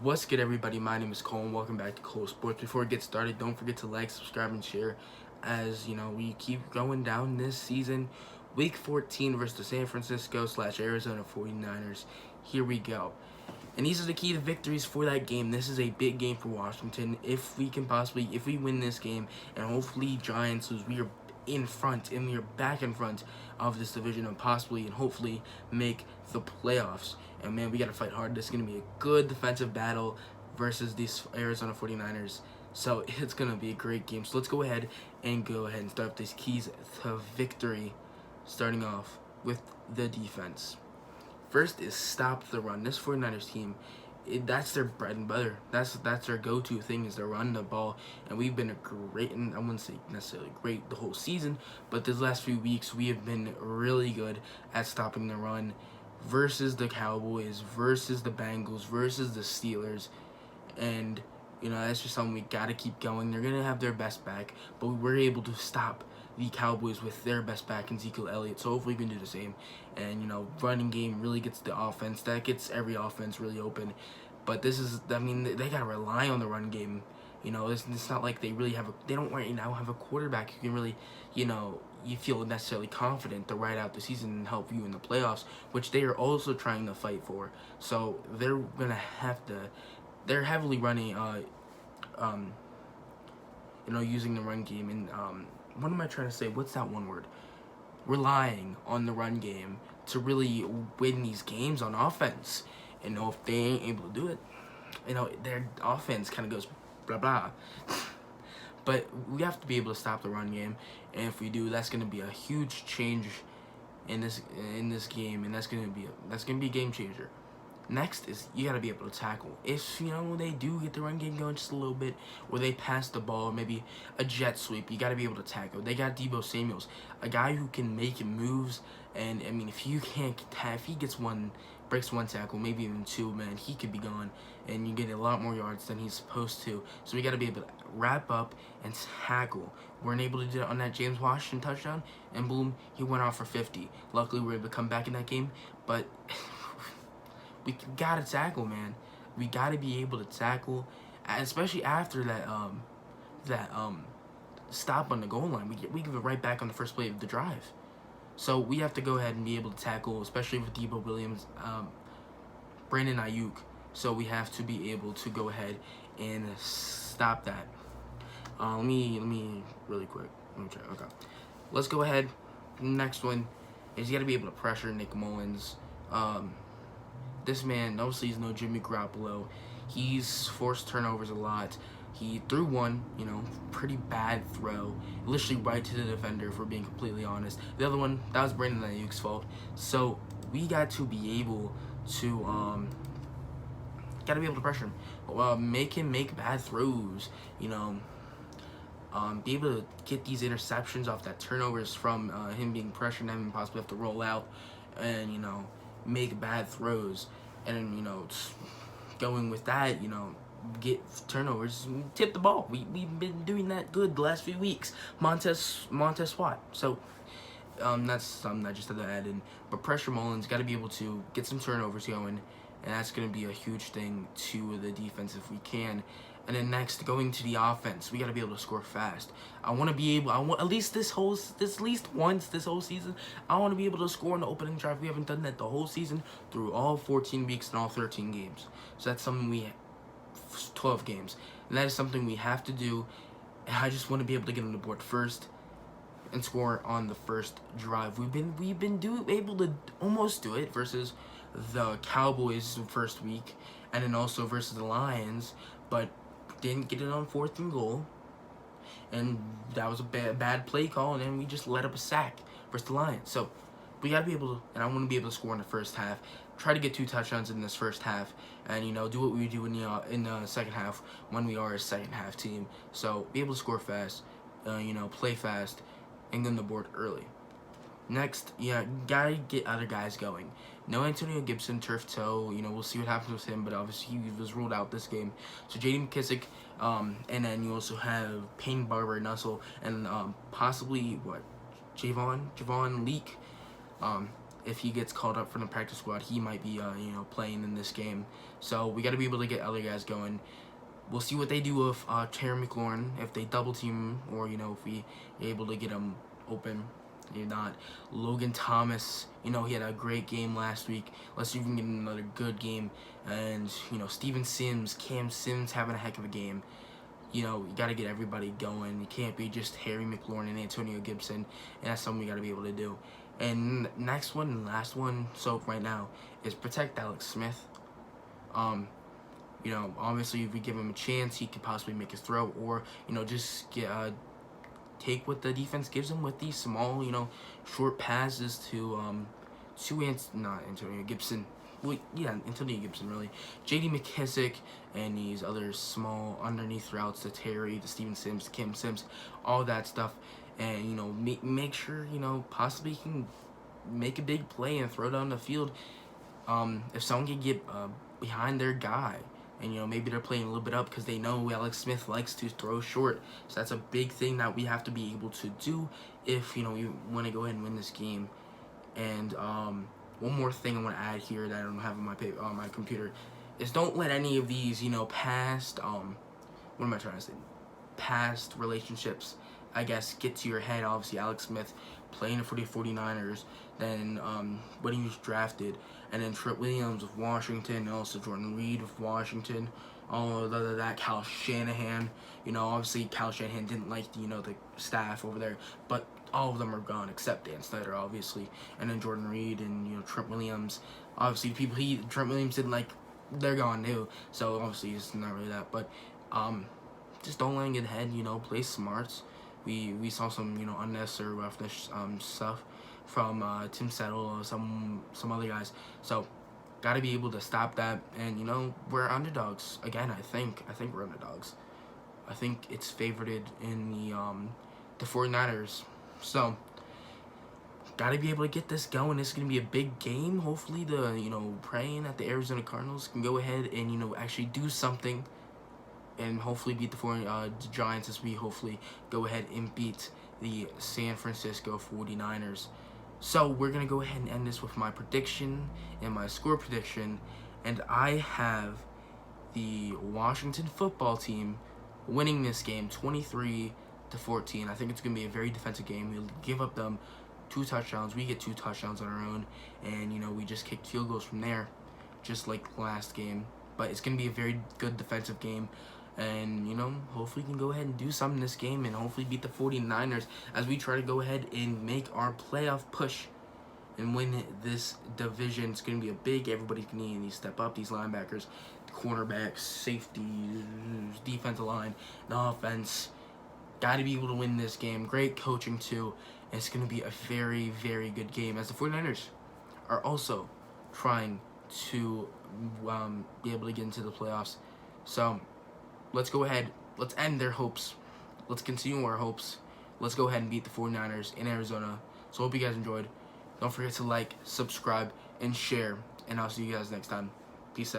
What's good, everybody? My name is Cole, and welcome back to Cole Sports. Before we get started, don't forget to like, subscribe, and share. As you know, we keep going down this season. Week 14 versus the San Francisco / Arizona 49ers. Here we go. And these are the key to victories for that game. This is a big game for Washington. If we win this game, and hopefully Giants lose, we are in front, and we are back in front of this division, and possibly and hopefully make the playoffs. And man, we got to fight hard. This is going to be a good defensive battle versus these Arizona 49ers. So it's going to be a great game. So let's go ahead and start these keys to victory, starting off with the defense. First is stop the run. This 49ers team, that's their bread and butter. That's their go-to thing, is to run the ball. And we've been a great, and I wouldn't say necessarily great the whole season, but this last few weeks we have been really good at stopping the run versus the Cowboys, versus the Bengals, versus the Steelers. And that's just something we gotta keep going. They're gonna have their best back, but we were able to stop the Cowboys with their best back in Ezekiel Elliott. So hopefully we can do the same. And running game really gets the offense. That gets every offense really open. But they gotta rely on the run game. It's not like they really they don't right now have a quarterback who can really, you feel necessarily confident to ride out the season and help you in the playoffs, which they are also trying to fight for. So they're gonna have to. They're heavily running, using the run game, and what am I trying to say? What's that one word? Relying on the run game to really win these games on offense. And if they ain't able to do it, their offense kind of goes blah blah. But we have to be able to stop the run game, and if we do, that's going to be a huge change in this game, and that's going to be a game changer. Next is you got to be able to tackle. If they do get the run game going just a little bit, or they pass the ball, maybe a jet sweep, you got to be able to tackle. They got Deebo Samuels, a guy who can make moves, and I mean, if he breaks one tackle, maybe even two, man, he could be gone, and you get a lot more yards than he's supposed to. So we got to be able to wrap up and tackle. Weren't able to do it on that James Washington touchdown, and boom, he went off for 50. Luckily, we were able to come back in that game, but we gotta tackle, man. We gotta be able to tackle, especially after that stop on the goal line. We give it right back on the first play of the drive. So we have to go ahead and be able to tackle, especially with Deebo Williams, Brandon Ayuk. So we have to be able to go ahead and stop that. Let me really quick. Let me try. Okay, let's go ahead. Next one is you got to be able to pressure Nick Mullins. This man, obviously, he's no Jimmy Garoppolo. He's forced turnovers a lot. He threw one, pretty bad throw, literally right to the defender, if we're being completely honest. The other one, that was Brandon Ayuk's fault. So we got to be able to, pressure him, make him make bad throws, be able to get these interceptions off that turnovers from him being pressured and having possibly have to roll out and, make bad throws. And, going with that, get turnovers, tip the ball. We've been doing that good the last few weeks. Montez Swatt. So that's something I just had to add in. But pressure Mullins, got to be able to get some turnovers going, and that's going to be a huge thing to the defense if we can. And then next, going to the offense, we got to be able to score fast. I want at least this once this whole season, I want to be able to score in the opening drive. We haven't done that the whole season through all 14 weeks and all 13 games. So that's something 12 games. And that is something we have to do. And I just want to be able to get on the board first and score on the first drive. We've been able to almost do it versus the Cowboys the first week, and then also versus the Lions, but didn't get it on 4th and goal, and that was a bad play call, and then we just let up a sack versus the Lions. So we gotta be able to, and I want to be able to score in the first half. Try to get 2 touchdowns in this first half, and do what we do in the second half when we are a second half team. So be able to score fast, play fast, and get on the board early. Next, gotta get other guys going. No Antonio Gibson, turf toe. We'll see what happens with him, but obviously he was ruled out this game. So J.D. McKissic, and then you also have Payne Barber-Nussel, and possibly Javon Leak if he gets called up from the practice squad, he might be playing in this game. So we got to be able to get other guys going. We'll see what they do with Terry McLaurin, if they double team him, or if we are able to get him open. If not, Logan Thomas, he had a great game last week. Let's see if we can get another good game. And Steven Sims, Cam Sims having a heck of a game. You got to get everybody going. It can't be just Harry McLaurin and Antonio Gibson, and that's something we got to be able to do. And next one and last one, so right now, is protect Alex Smith. Obviously, if we give him a chance, he could possibly make his throw, or just take what the defense gives him with these small, short passes to not Antonio Gibson. Well, yeah, Antonio Gibson, really. J.D. McKissick and these other small underneath routes to Terry, to Steven Sims, to Cam Sims, all that stuff. And, make sure, possibly he can make a big play and throw down the field. If someone can get behind their guy, and, maybe they're playing a little bit up because they know Alex Smith likes to throw short. So that's a big thing that we have to be able to do if, we want to go ahead and win this game. And, one more thing I want to add here that I don't have on my paper, on my computer, is don't let any of these, past, what am I trying to say? Past relationships, I guess, get to your head. Obviously, Alex Smith playing for the 49ers, then when he was drafted, and then Trent Williams of Washington, and also Jordan Reed of Washington, all of that, Kyle Shanahan. Obviously, Kyle Shanahan didn't like the staff over there, but all of them are gone except Dan Snyder, obviously, and then Jordan Reed and Trent Williams. Obviously, Trent Williams didn't like, they're gone too. So obviously, it's not really that, but just don't let him get ahead. Play smart. We saw some unnecessary roughness stuff from Tim Settle, some other guys. So gotta be able to stop that. And we're underdogs again. I think we're underdogs. I think it's favorited in the 49ers. So, gotta be able to get this going. It's gonna be a big game. Hopefully, praying that the Arizona Cardinals can go ahead and actually do something, and hopefully beat the Giants as we hopefully go ahead and beat the San Francisco 49ers. So we're gonna go ahead and end this with my prediction and my score prediction, and I have the Washington football team winning this game 23-14. I think it's going to be a very defensive game. We'll give up them 2 touchdowns. We get 2 touchdowns on our own. And, we just kick field goals from there, just like last game. But it's going to be a very good defensive game. And, hopefully we can go ahead and do something in this game and hopefully beat the 49ers as we try to go ahead and make our playoff push and win this division. It's going to be a big, everybody's going to need to step up. These linebackers, cornerbacks, safety, defensive line, the offense. Got to be able to win this game. Great coaching, too. And it's going to be a very, very good game as the 49ers are also trying to be able to get into the playoffs. So, let's go ahead. Let's end their hopes. Let's continue our hopes. Let's go ahead and beat the 49ers in Arizona. So, hope you guys enjoyed. Don't forget to like, subscribe, and share. And I'll see you guys next time. Peace out.